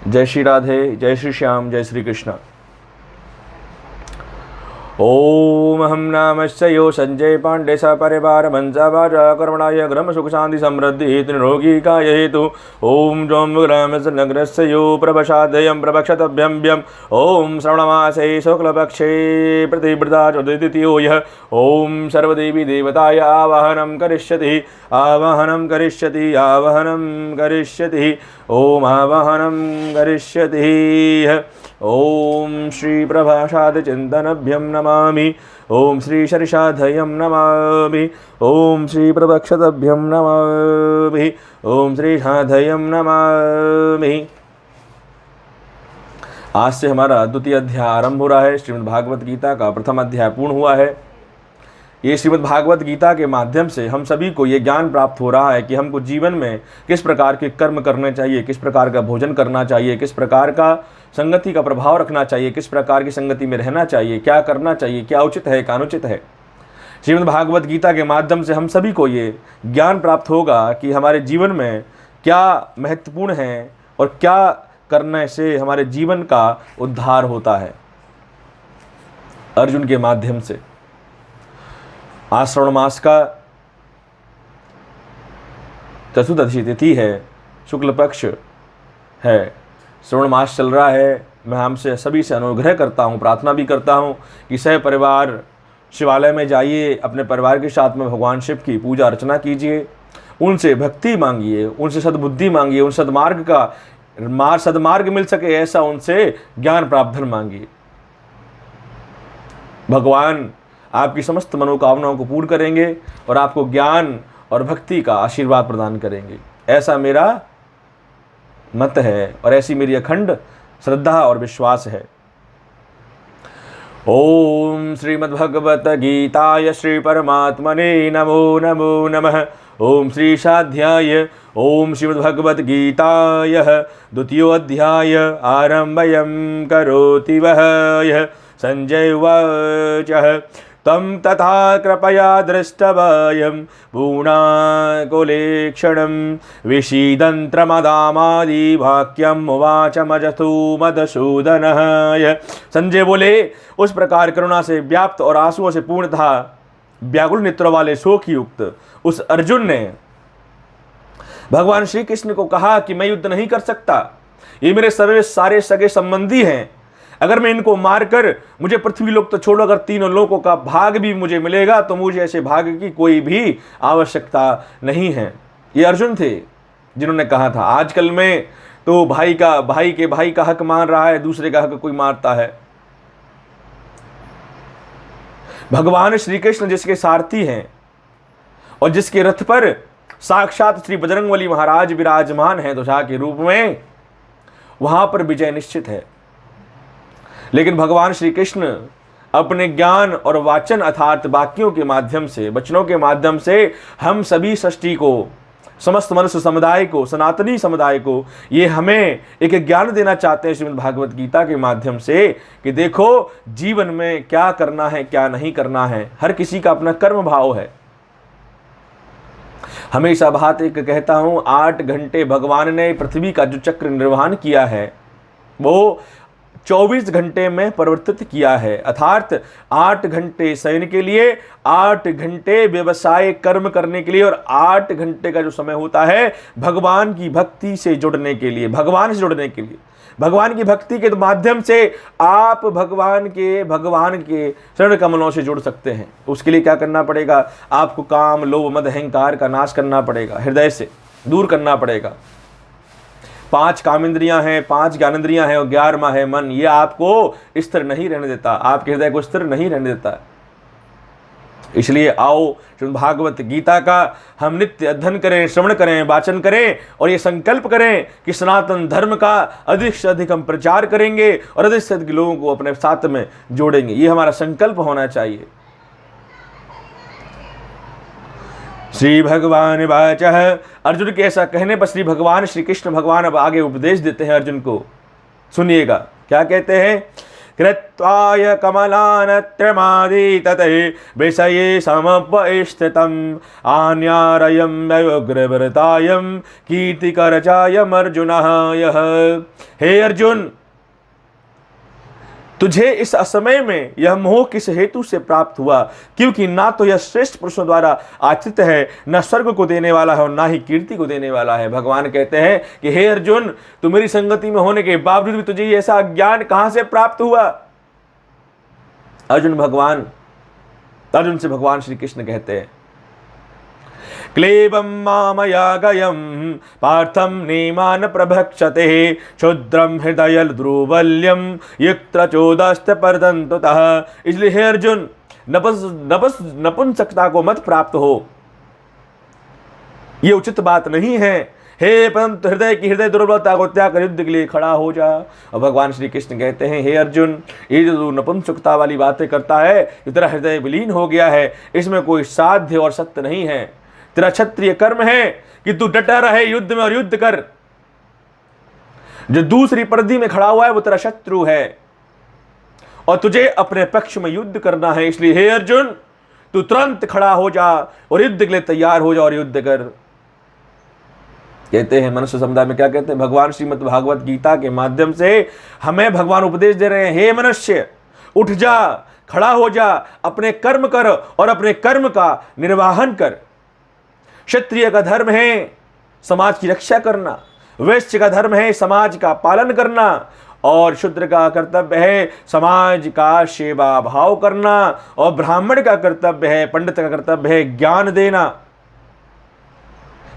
जय श्री राधे, जय श्री श्याम, जय श्री कृष्ण। ओम हम नामश्चयो संजय पांडे स परिवार मंसावाच कर्मणाय ग्रम सुख शांति समृद्धि त्रिरोगी काय हेतु। ओम जोम ग्राम नग्रस्य यो प्रभशादयं प्रभक्षतभ्यं व्यम। ओम श्रवणमासे शुक्लपक्षे प्रतिवृता चतुर्दितियो यः। ओम सर्वदेवी देवताय आवाहनं करिष्यति आवाहनं करिष्यति आवाहनं करिष्यति। ओम आवाहनं करिष्यति। ओम श्री प्रभाषाद चिंतनभ्यं नमामि। ओम श्री शरिषाधयं नमामि। ओम श्री प्रभक्षतभ्यं नमामि। ओम श्री शाधयं नमामि। आज से हमारा द्वितीय अध्याय आरंभ हो रहा है। श्रीमद् भागवत गीता का प्रथम अध्याय पूर्ण हुआ है। ये श्रीमद् भागवत गीता के माध्यम से हम सभी को ये ज्ञान प्राप्त हो रहा है कि हमको जीवन में किस प्रकार के कर्म करने चाहिए, किस प्रकार का भोजन करना चाहिए, किस प्रकार का संगति का प्रभाव रखना चाहिए, किस प्रकार की संगति में रहना चाहिए, क्या करना चाहिए, क्या उचित है, क्या अनुचित है। श्रीमद् भागवत गीता के माध्यम से हम सभी को ये ज्ञान प्राप्त होगा कि हमारे जीवन में क्या महत्वपूर्ण है और क्या करने से हमारे जीवन का उद्धार होता है। अर्जुन के माध्यम से आज श्रावण मास का चतुर्दशी तिथि है, शुक्ल पक्ष है, श्रावण मास चल रहा है। मैं हमसे सभी से अनुग्रह करता हूँ, प्रार्थना भी करता हूँ कि सह परिवार शिवालय में जाइए, अपने परिवार के साथ में भगवान शिव की पूजा अर्चना कीजिए, उनसे भक्ति मांगिए, उनसे सद्बुद्धि मांगिए, उन सदमार्ग मिल सके ऐसा उनसे ज्ञान प्राप्त मांगिए। भगवान आपकी समस्त मनोकामनाओं को पूर्ण करेंगे और आपको ज्ञान और भक्ति का आशीर्वाद प्रदान करेंगे, ऐसा मेरा मत है और ऐसी मेरी अखंड श्रद्धा और विश्वास है। ओम श्रीमद्भगवत गीताय श्री परमात्मने नमो नमो नमः। ओम श्री शाध्याय। ओम श्रीमद्भगवत गीताय द्वितीयो अध्याय आरम्भयं करोति वः यः। संजय उवाच तम तथा कृपया दृष्टवयं पूर्णाकुलेक्षणं विषीदन्त्रमदामादि वाक्यम् उवाच मजतु मधुसूदनः। संजय बोले, उस प्रकार करुणा से व्याप्त और आंसुओं से पूर्ण था व्याकुल नेत्रों वाले शोक युक्त उस अर्जुन ने भगवान श्री कृष्ण को कहा कि मैं युद्ध नहीं कर सकता, ये मेरे सारे सगे संबंधी हैं, अगर मैं इनको मारकर मुझे पृथ्वी लोक तो छोड़ो, अगर तीनों लोकों का भाग भी मुझे मिलेगा तो मुझे ऐसे भाग की कोई भी आवश्यकता नहीं है। ये अर्जुन थे जिन्होंने कहा था। आजकल में तो भाई का हक मान रहा है, दूसरे का हक कोई मारता है। भगवान श्री कृष्ण जिसके सारथी हैं और जिसके रथ पर साक्षात श्री बजरंगबली महाराज विराजमान हैं ध्वजा के रूप में, वहां पर विजय निश्चित है। लेकिन भगवान श्री कृष्ण अपने ज्ञान और वाचन अर्थात वाक्यों के माध्यम से, वचनों के माध्यम से हम सभी सृष्टि को, समस्त मनुष्य समुदाय को, सनातनी समुदाय को ये हमें एक ज्ञान देना चाहते हैं श्रीमद् भागवत गीता के माध्यम से कि देखो जीवन में क्या करना है, क्या नहीं करना है। हर किसी का अपना कर्म भाव है। हमेशा बात एक कहता हूं, 8 घंटे भगवान ने पृथ्वी का जो चक्र निर्वहन किया है वो 24 घंटे में परिवर्तित किया है। अर्थात 8 घंटे शयन के लिए, 8 घंटे व्यवसाय कर्म करने के लिए और 8 घंटे का जो समय होता है भगवान की भक्ति से जुड़ने के लिए, भगवान से जुड़ने के लिए। भगवान की भक्ति के माध्यम से आप भगवान के चरण कमलों से जुड़ सकते हैं। उसके लिए क्या करना पड़ेगा? आपको काम, लोभ, मद, अहंकार का नाश करना पड़ेगा, हृदय से दूर करना पड़ेगा। 5 कामेंद्रियां हैं, 5 ज्ञानेंद्रियां हैं और 11वां है मन। ये आपको स्थिर नहीं रहने देता, आपके हृदय को स्थिर नहीं रहने देता। इसलिए आओ श्रीमद् भागवत गीता का हम नित्य अध्ययन करें, श्रवण करें, वाचन करें और ये संकल्प करें कि सनातन धर्म का अधिक से अधिक हम प्रचार करेंगे और अधिक से अधिक लोगों को अपने साथ में जोड़ेंगे। ये हमारा संकल्प होना चाहिए। श्री भगवान वाचः। अर्जुन के ऐसा कहने पर श्री भगवान श्री कृष्ण भगवान अब आगे उपदेश देते हैं अर्जुन को। सुनिएगा क्या कहते हैं। कृत्वाय कमलानत्रमादि तते विषये समपस्थितम् आन्यारयम् अयुग्रवृतायम् कीर्तिकरजायम् अर्जुनः यः। हे अर्जुन, तुझे इस असमय में यह मोह किस हेतु से प्राप्त हुआ? क्योंकि ना तो यह श्रेष्ठ पुरुषों द्वारा आश्रित है, न स्वर्ग को देने वाला है और ना ही कीर्ति को देने वाला है। भगवान कहते हैं कि हे अर्जुन, तू मेरी संगति में होने के बावजूद भी तुझे ऐसा ज्ञान कहां से प्राप्त हुआ? अर्जुन से भगवान श्री कृष्ण कहते हैं, क्लेबं मामया गयं पार्थं नेमान प्रभक्षते क्षुद्रम हृदय द्रुवल्यम युक्त चोदस्त परदंतुतः। इसलिए हे अर्जुन, नपुंसकता को मत प्राप्त हो, ये उचित बात नहीं है। हे परंतु हृदय दुर्बलता को त्याग कर युद्ध के लिए खड़ा हो जा। और भगवान श्री कृष्ण कहते हैं, हे अर्जुन, ये जो नपुंसकता वाली बातें करता है, जो तेरा हृदय विलीन हो गया है, इसमें कोई साध्य और सत्य नहीं है। तेरा क्षत्रिय कर्म है कि तू डटा रहे युद्ध में और युद्ध कर। जो दूसरी परिधि में खड़ा हुआ है वो तेरा शत्रु है और तुझे अपने पक्ष में युद्ध करना है। इसलिए हे अर्जुन, तू तुरंत खड़ा हो जा और युद्ध के लिए तैयार हो जा और युद्ध कर। कहते हैं मनुष्य समुदाय में क्या कहते हैं, भगवान श्रीमद् भागवत गीता के माध्यम से हमें भगवान उपदेश दे रहे हैं, हे मनुष्य, उठ जा, खड़ा हो जा, अपने कर्म कर और अपने कर्म का निर्वाहन कर। क्षत्रिय का धर्म है समाज की रक्षा करना, वैश्य का धर्म है समाज का पालन करना और शूद्र का कर्तव्य है समाज का सेवा भाव करना और ब्राह्मण का कर्तव्य है, पंडित का कर्तव्य है ज्ञान देना,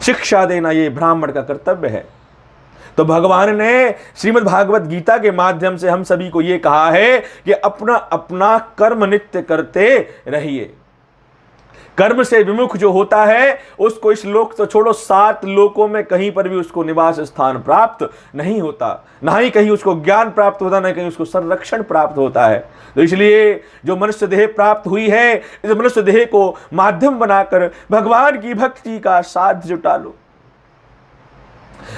शिक्षा देना। ये ब्राह्मण का कर्तव्य है। तो भगवान ने श्रीमद् भागवत गीता के माध्यम से हम सभी को ये कहा है कि अपना अपना कर्म नित्य करते रहिए। कर्म से विमुख जो होता है उसको इस लोक तो छोड़ो, 7 लोकों में कहीं पर भी उसको निवास स्थान प्राप्त नहीं होता, ना ही कहीं उसको ज्ञान प्राप्त होता, ना कहीं उसको संरक्षण प्राप्त होता है। तो इसलिए जो मनुष्य देह प्राप्त हुई है, इस मनुष्य देह को माध्यम बनाकर भगवान की भक्ति का साथ जुटा लो।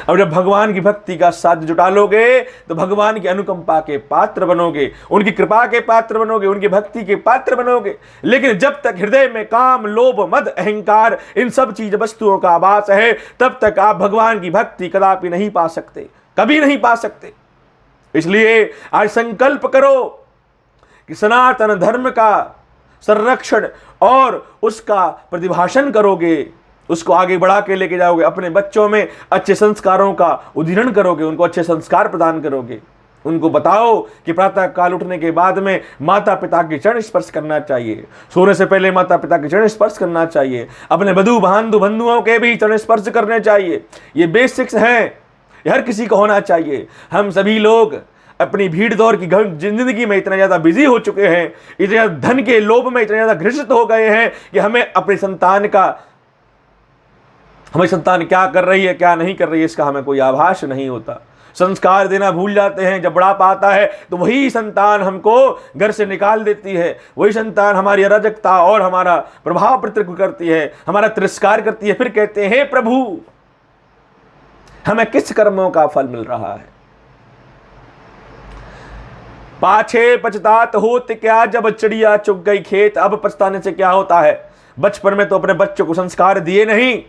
अब जब भगवान की भक्ति का साथ जुटा लोगे तो भगवान की अनुकंपा के पात्र बनोगे, उनकी कृपा के पात्र बनोगे, उनकी भक्ति के पात्र बनोगे। लेकिन जब तक हृदय में काम, लोभ, मद, अहंकार, इन सब चीज वस्तुओं का आभास है, तब तक आप भगवान की भक्ति कदापि नहीं पा सकते, कभी नहीं पा सकते। इसलिए आज संकल्प करो कि सनातन धर्म का संरक्षण और उसका प्रतिभाषण करोगे, उसको आगे बढ़ा के लेके जाओगे, अपने बच्चों में अच्छे संस्कारों का उदीरण करोगे, उनको अच्छे संस्कार प्रदान करोगे। उनको बताओ कि प्रातः काल उठने के बाद में माता पिता के चरण स्पर्श करना चाहिए, सोने से पहले माता पिता के चरण स्पर्श करना चाहिए, अपने बधू बंधुओं के भी चरण स्पर्श करने चाहिए। ये बेसिक्स हैं, हर किसी को होना चाहिए। हम सभी लोग अपनी भीड़ दौड़ की जिंदगी में इतना ज्यादा बिजी हो चुके हैं, इतने ज्यादा धन के लोभ में इतने ज्यादा घृषित हो गए हैं कि हमें संतान क्या कर रही है क्या नहीं कर रही है इसका हमें कोई आभास नहीं होता। संस्कार देना भूल जाते हैं। जब बुढ़ापा आता है तो वही संतान हमको घर से निकाल देती है, वही संतान हमारी अराजकता और हमारा प्रभाव प्रतिक्रिया करती है, हमारा तिरस्कार करती है। फिर कहते हैं, हे प्रभु, हमें किस कर्मों का फल मिल रहा है? पाछे पछतात होत क्या, जब चिड़िया चुग गई खेत। अब पछताने से क्या होता है? बचपन में तो अपने बच्चों को संस्कार दिए नहीं,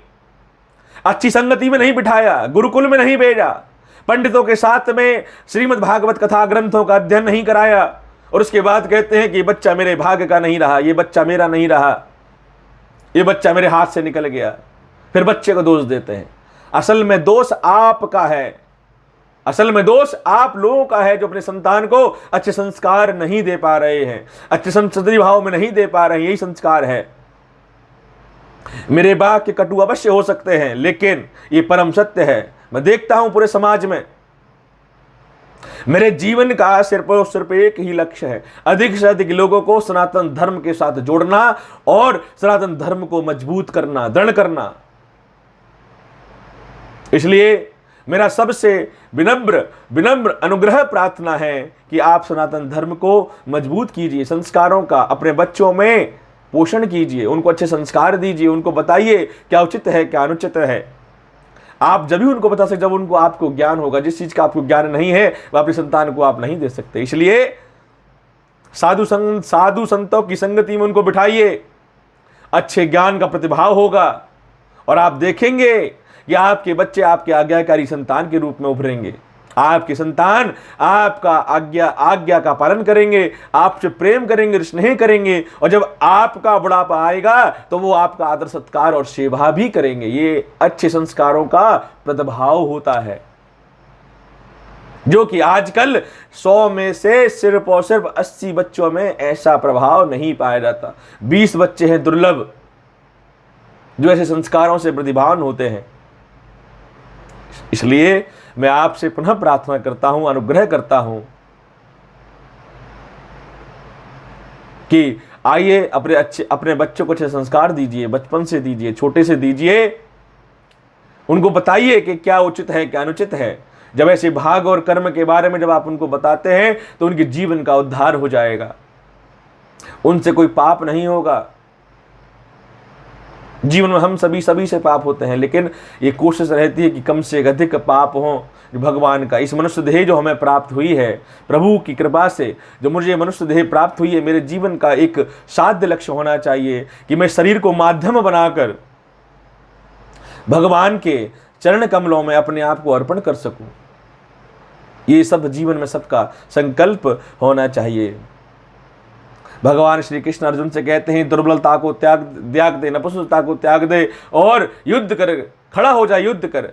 अच्छी संगति में नहीं बिठाया, गुरुकुल में नहीं भेजा, पंडितों के साथ में श्रीमद् भागवत कथा ग्रंथों का अध्ययन नहीं कराया, और उसके बाद कहते हैं कि बच्चा मेरे भाग्य का नहीं रहा, ये बच्चा मेरा नहीं रहा, ये बच्चा मेरे हाथ से निकल गया। फिर बच्चे को दोष देते हैं। असल में दोष आपका है, असल में दोष आप लोगों का है जो अपने संतान को अच्छे संस्कार नहीं दे पा रहे हैं, अच्छे संस्कृति भाव में नहीं दे पा रहे हैं। यही संस्कार है। मेरे वाक्य कटु अवश्य हो सकते हैं, लेकिन ये परम सत्य है। मैं देखता हूं पूरे समाज में, मेरे जीवन का सिर्फ और सिर्फ एक ही लक्ष्य है, अधिक से अधिक लोगों को सनातन धर्म के साथ जोड़ना और सनातन धर्म को मजबूत करना, दृढ़ करना। इसलिए मेरा सबसे विनम्र अनुग्रह प्रार्थना है कि आप सनातन धर्म को मजबूत कीजिए, संस्कारों का अपने बच्चों में पोषण कीजिए, उनको अच्छे संस्कार दीजिए, उनको बताइए क्या उचित है क्या अनुचित है। आप जब भी उनको बता सकते जब उनको आपको ज्ञान होगा। जिस चीज का आपको ज्ञान नहीं है वह अपनी संतान को आप नहीं दे सकते। इसलिए साधु संतों की संगति में उनको बिठाइए, अच्छे ज्ञान का प्रतिभाव होगा और आप देखेंगे कि आपके बच्चे आपके आज्ञाकारी संतान के रूप में उभरेंगे। आपके संतान आपका आज्ञा का पालन करेंगे, आपसे प्रेम करेंगे, स्नेह करेंगे, और जब आपका बुढ़ापा आएगा तो वो आपका आदर सत्कार और सेवा भी करेंगे। ये अच्छे संस्कारों का प्रतिभाव होता है, जो कि आजकल 100 में से सिर्फ और सिर्फ 80 बच्चों में ऐसा प्रभाव नहीं पाया जाता। 20 बच्चे हैं दुर्लभ जो ऐसे संस्कारों से प्रतिभावान होते हैं। इसलिए मैं आपसे पुनः प्रार्थना करता हूं, अनुग्रह करता हूं कि आइए अपने बच्चों को अच्छे संस्कार दीजिए, बचपन से दीजिए, छोटे से दीजिए। उनको बताइए कि क्या उचित है, क्या अनुचित है। जब ऐसे भाग और कर्म के बारे में जब आप उनको बताते हैं तो उनके जीवन का उद्धार हो जाएगा, उनसे कोई पाप नहीं होगा। जीवन में हम सभी से पाप होते हैं, लेकिन ये कोशिश रहती है कि कम से अधिक पाप हो। भगवान का इस मनुष्य देह जो हमें प्राप्त हुई है, प्रभु की कृपा से जो मुझे मनुष्य देह प्राप्त हुई है, मेरे जीवन का एक साध्य लक्ष्य होना चाहिए कि मैं शरीर को माध्यम बनाकर भगवान के चरण कमलों में अपने आप को अर्पण कर सकूं। ये सब जीवन में सबका संकल्प होना चाहिए। भगवान श्री कृष्ण अर्जुन से कहते हैं, दुर्बलता को त्याग दे, नपुंसकता को त्याग दे और युद्ध कर, खड़ा हो जा, युद्ध कर।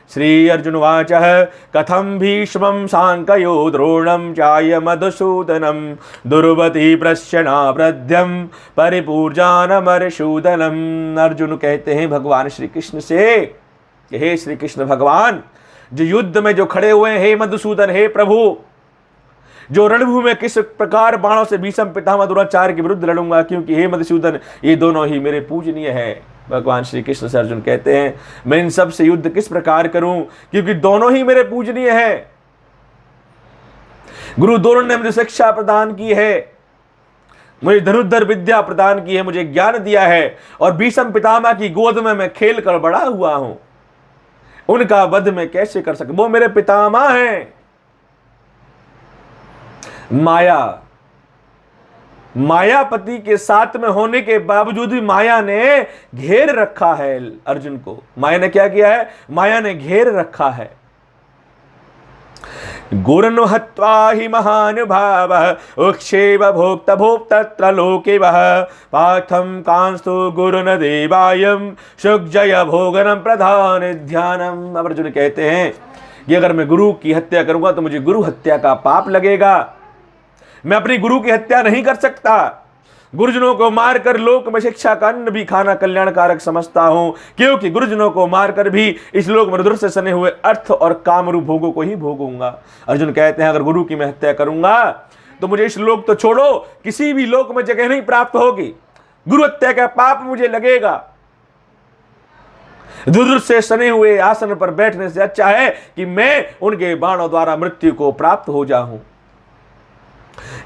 श्री अर्जुन वाचः कथम भीष्मं सांकयो द्रोणं चाय मधुसूदनं दुर्वति प्रश्यनावृद्ध्यं परिपूर्जानमर्षूदनम्। अर्जुन कहते हैं भगवान श्री कृष्ण से, हे श्री कृष्ण भगवान, जो युद्ध में जो खड़े हुए हैं, हे मधुसूदन, हे प्रभु, जो रणभूमि में किस प्रकार बाणों से भीष्म पितामह द्रोणाचार्य के विरुद्ध लड़ूंगा, क्योंकि हे मधुसूदन ये दोनों ही मेरे पूजनीय हैं। भगवान श्री कृष्ण से अर्जुन कहते हैं, मैं इन सब से युद्ध किस प्रकार करूं, क्योंकि दोनों ही मेरे पूजनीय हैं। गुरु द्रोण ने मुझे शिक्षा प्रदान की है, मुझे धनुर्धर विद्या प्रदान की है, मुझे ज्ञान दिया है, और भीष्म पितामह की गोद में मैं खेल कर बड़ा हुआ हूं। उनका वध मैं कैसे कर सकूं, वो मेरे पितामह हैं। मायापति के साथ में होने के बावजूद भी माया ने घेर रखा है अर्जुन को। माया ने क्या किया है? माया ने घेर रखा है। गुरुन् हत्वा हि महानुभावः उक्षेप भोक्त भोक्तत्र लोके वः पार्थं कांस्तु गुरुन् देवायं सुखजय भोगनं प्रधान ध्यानम्। अर्जुन कहते हैं कि अगर मैं गुरु की हत्या करूंगा तो मुझे गुरु हत्या का पाप लगेगा। मैं अपनी गुरु की हत्या नहीं कर सकता। गुरुजनों को मारकर लोक में शिक्षा का अन्न भी खाना कल्याणकारक समझता हूं, क्योंकि गुरुजनों को मारकर भी इस लोक में रुद्र से सने हुए अर्थ और कामरूप भोगों को ही भोगूंगा। अर्जुन कहते हैं, अगर गुरु की मैं हत्या करूंगा तो मुझे इस लोक तो छोड़ो, किसी भी लोक में जगह नहीं प्राप्त होगी। गुरु हत्या का पाप मुझे लगेगा। रुद्र से सने हुए आसन पर बैठने से अच्छा है कि मैं उनके बाणों द्वारा मृत्यु को प्राप्त हो जाऊं।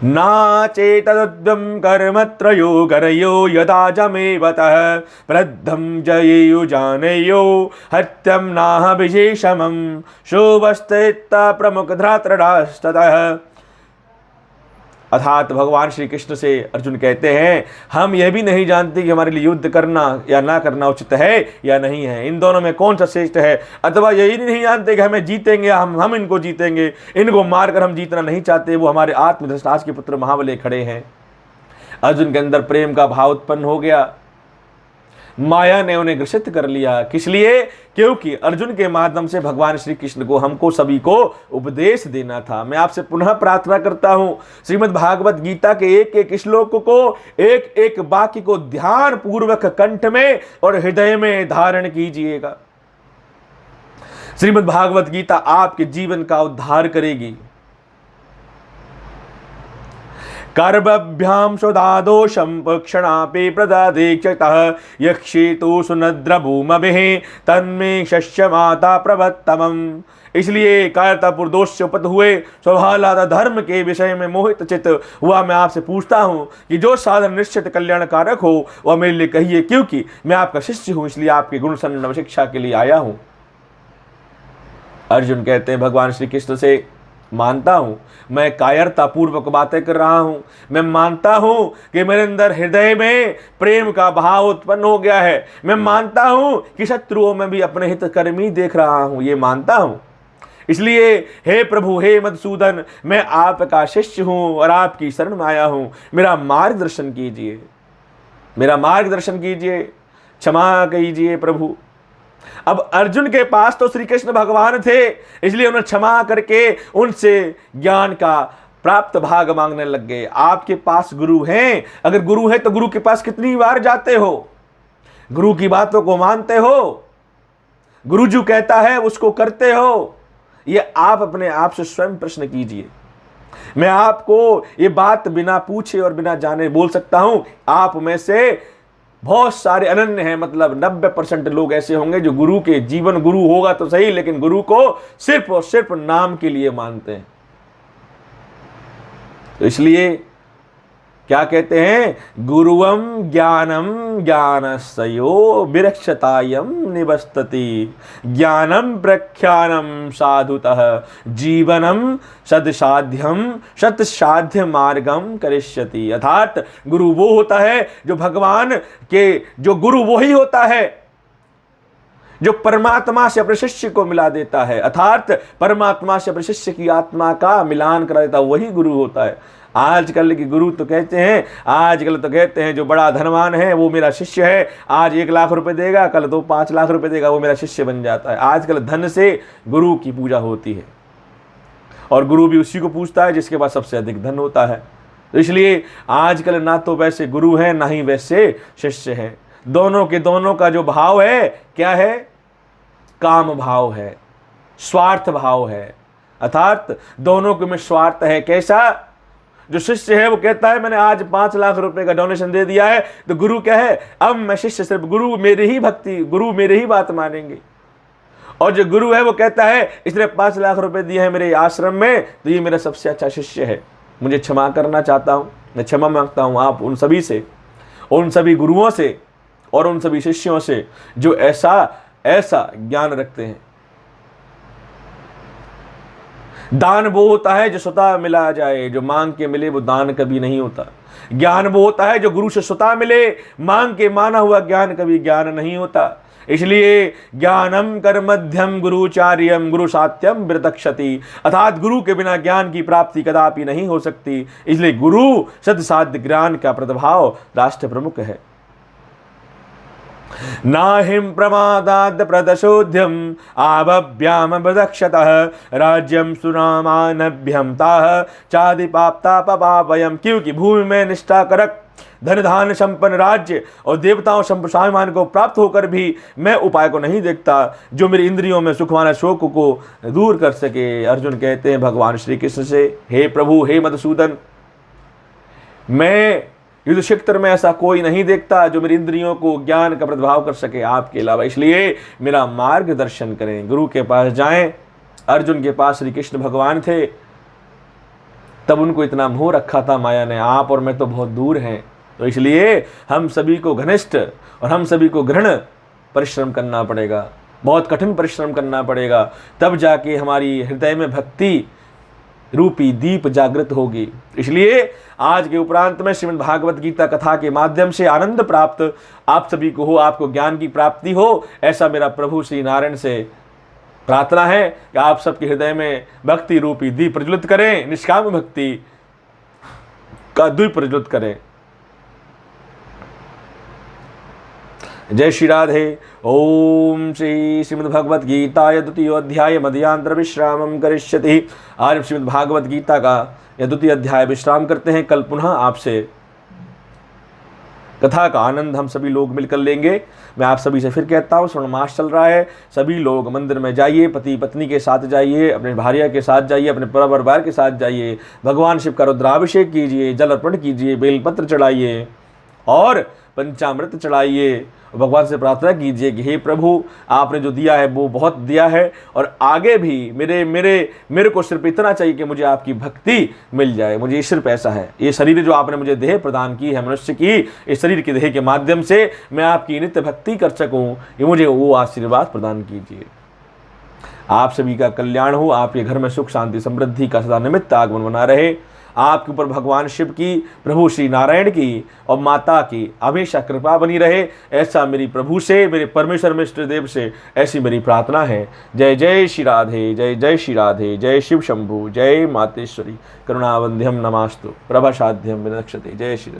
नाचेतद्वं कर्मत्रयो गरयो यदा जमेवतः प्रद्धं जयेयु जानेयो हत्यं नाह विशेषमं शोभस्तेत्ता प्रमुख धृतराष्ट्रतः। अर्थात भगवान श्री कृष्ण से अर्जुन कहते हैं, हम यह भी नहीं जानते कि हमारे लिए युद्ध करना या ना करना उचित है या नहीं है। इन दोनों में कौन सा श्रेष्ठ है, अथवा यही नहीं जानते कि हमें जीतेंगे, हम इनको जीतेंगे। इनको मारकर हम जीतना नहीं चाहते। वो हमारे आत्मधृष्टास के पुत्र महाबली खड़े हैं। अर्जुन के अंदर प्रेम का भाव उत्पन्न हो गया। माया ने उन्हें ग्रसित कर लिया। किस लिए? क्योंकि अर्जुन के माध्यम से भगवान श्री कृष्ण को हमको सभी को उपदेश देना था। मैं आपसे पुनः प्रार्थना करता हूं, श्रीमद् भागवत गीता के एक एक श्लोक को, एक एक वाक्य को ध्यान पूर्वक कंठ में और हृदय में धारण कीजिएगा। श्रीमद् भागवत गीता आपके जीवन का उद्धार करेगी। कर्मभ्यां सुदादोषं पक्षणापि प्रददीक्षतः यक्षेतु सुनद्रभूमभिः तन्मे शस्य माता प्रवत्तमम्। इसलिए कायरतापुर दोष से उपत हुए स्वभावलादा धर्म के विषय में मोहित चित हुआ मैं आपसे पूछता हूं कि जो साधन निश्चित कल्याणकारक हो वह मेरे लिए कहिए, क्योंकि मैं आपका शिष्य हूं, इसलिए आपके गुण संग शिक्षा के लिए आया हूं। अर्जुन कहते हैं भगवान श्री कृष्ण से मानता हूँ मैं कायरतापूर्वक बातें कर रहा हूँ, मैं मानता हूँ कि मेरे अंदर हृदय में प्रेम का भाव उत्पन्न हो गया है, मैं मानता हूँ कि शत्रुओं में भी अपने हितकर्मी देख रहा हूँ, ये मानता हूँ। इसलिए हे प्रभु, हे मधुसूदन, मैं आपका शिष्य हूँ और आपकी शरण में आया हूँ, मेरा मार्गदर्शन कीजिए, मेरा मार्गदर्शन कीजिए, क्षमा कीजिए प्रभु। अब अर्जुन के पास तो श्री कृष्ण भगवान थे, इसलिए उन्हें क्षमा करके उनसे ज्ञान का प्राप्त भाग मांगने लग गए। आपके पास गुरु हैं, अगर गुरु है तो गुरु के पास कितनी बार जाते हो, गुरु की बातों को मानते हो, गुरु जो कहता है उसको करते हो? ये आप अपने आप से स्वयं प्रश्न कीजिए। मैं आपको ये बात बिना पूछे और बिना जाने बोल सकता हूं, आप में से बहुत सारे अनन्य हैं, मतलब 90% लोग ऐसे होंगे जो गुरु के जीवन, गुरु होगा तो सही, लेकिन गुरु को सिर्फ और सिर्फ नाम के लिए मानते हैं। तो इसलिए क्या कहते हैं, गुरुवम ज्ञानम ज्ञानस्यो विरक्षतायम निबस्तति, ज्ञानम प्रख्यानम साधुतः जीवनम सदसाध्यम सतसाध्य मार्गम करिष्यति। अर्थात गुरु वो होता है जो भगवान के, जो गुरु वही होता है जो परमात्मा से अपने शिष्य को मिला देता है, अर्थात परमात्मा से अपने शिष्य की आत्मा का मिलान करा देता है, वही गुरु होता है। आजकल के गुरु तो कहते हैं, आजकल तो कहते हैं जो बड़ा धनवान है वो मेरा शिष्य है, आज 1 लाख रुपए देगा, कल तो 5 लाख रुपए देगा, वो मेरा शिष्य बन जाता है। आजकल धन से गुरु की पूजा होती है और गुरु भी उसी को पूछता है जिसके पास सबसे अधिक धन होता है। तो इसलिए आजकल ना तो वैसे गुरु है ना ही वैसे शिष्य है, दोनों के दोनों का जो भाव है क्या है, काम भाव है, स्वार्थ भाव है, अर्थात दोनों के में स्वार्थ है। कैसा, जो शिष्य है वो कहता है मैंने आज 5 लाख रुपए का डोनेशन दे दिया है, तो गुरु क्या है, अब मैं शिष्य सिर्फ गुरु मेरे ही भक्ति, गुरु मेरे ही बात मानेंगे। और जो गुरु है वो कहता है इसने 5 लाख रुपए दिए हैं मेरे आश्रम में, तो ये मेरा सबसे अच्छा शिष्य है, मुझे क्षमा करना चाहता हूं, मैं क्षमा मांगता हूं आप उन सभी से, उन सभी गुरुओं से और उन सभी शिष्यों से जो ऐसा ज्ञान रखते हैं। दान वो होता है जो स्वतः मिला जाए, जो मांग के मिले वो दान कभी नहीं होता। ज्ञान वो होता है जो गुरु से स्वतः मिले, मांग के माना हुआ ज्ञान कभी ज्ञान नहीं होता। इसलिए ज्ञानम कर्मध्यम गुरुचार्यम गुरु सात्यम विरतक्षति, अर्थात गुरु के बिना ज्ञान की प्राप्ति कदापि नहीं हो सकती। इसलिए गुरु सदसाध्य ज्ञान का प्रभाव राष्ट्र प्रमुख है। नाहिं प्रमादाद प्रदशोध्यम आभव्याम प्रदक्षतः राज्यम सुनामानभ्यम ताह चादि पाप्ता पपावयम, क्योंकि भूमि में निष्ठा करक धन धान संपन्न राज्य और देवताओं स्वाभिमान को प्राप्त होकर भी मैं उपाय को नहीं देखता जो मेरी इंद्रियों में सुखवाना शोक को दूर कर सके। अर्जुन कहते हैं भगवान श्री कृष्ण से, हे प्रभु, हे मधुसूदन, मैं युद्ध क्षेत्र में ऐसा कोई नहीं देखता जो मेरी इंद्रियों को ज्ञान का प्रभाव कर सके आपके अलावा, इसलिए मेरा मार्गदर्शन करें। गुरु के पास जाएं। अर्जुन के पास श्री कृष्ण भगवान थे, तब उनको इतना मोह रखा था माया ने, आप और मैं तो बहुत दूर हैं। तो इसलिए हम सभी को घनिष्ठ और हम सभी को गृढ़ परिश्रम करना पड़ेगा, बहुत कठिन परिश्रम करना पड़ेगा, तब जाके हमारी हृदय में भक्ति रूपी दीप जागृत होगी। इसलिए आज के उपरांत में श्रीमद् भागवत गीता कथा के माध्यम से आनंद प्राप्त आप सभी को हो, आपको ज्ञान की प्राप्ति हो, ऐसा मेरा प्रभु श्री नारायण से प्रार्थना है कि आप सबके हृदय में भक्ति रूपी दीप प्रज्वलित करें, निष्काम भक्ति का द्वीप प्रज्वलित करें। जय श्री राधे। ओम श्री श्रीमद् भगवत गीताय द्वितीय अध्याय मध्यांतर विश्रामम करिष्यति। आज श्रीमद् भागवत गीता का यह द्वितीय अध्याय विश्राम करते हैं। कल पुनः आपसे कथा का आनंद हम सभी लोग मिलकर लेंगे। मैं आप सभी से फिर कहता हूँ, श्रावण मास चल रहा है, सभी लोग मंदिर में जाइए, पति पत्नी के साथ जाइए, अपने भार्या के साथ जाइए, अपने परिवार के साथ जाइए, भगवान शिव का रुद्राभिषेक कीजिए, जल अर्पण कीजिए, बेलपत्र चढ़ाइए और पंचामृत चढ़ाइए। भगवान से प्रार्थना कीजिए कि हे प्रभु, आपने जो दिया है वो बहुत दिया है और आगे भी मेरे को सिर्फ इतना चाहिए कि मुझे आपकी भक्ति मिल जाए। मुझे सिर्फ ऐसा है, ये शरीर जो आपने मुझे देह प्रदान की है मनुष्य की, इस शरीर की देह के माध्यम से मैं आपकी नित्य भक्ति कर सकूं, ये मुझे वो आशीर्वाद प्रदान कीजिए। आप सभी का कल्याण हो, आपके घर में सुख शांति समृद्धि का सदा निमित्त आगमन बना रहे। आपके ऊपर भगवान शिव की, प्रभु श्री नारायण की और माता की हमेशा कृपा बनी रहे, ऐसा मेरी प्रभु से, मेरे परमेश्वर में इष्ट देव से ऐसी मेरी प्रार्थना है। जय जय श्री राधे, जय जय श्री राधे, जय शिव शंभु, जय मातेश्वरी, करुणावंध्यम नमास्तु, प्रभासाध्यम विनक्षते। जय श्री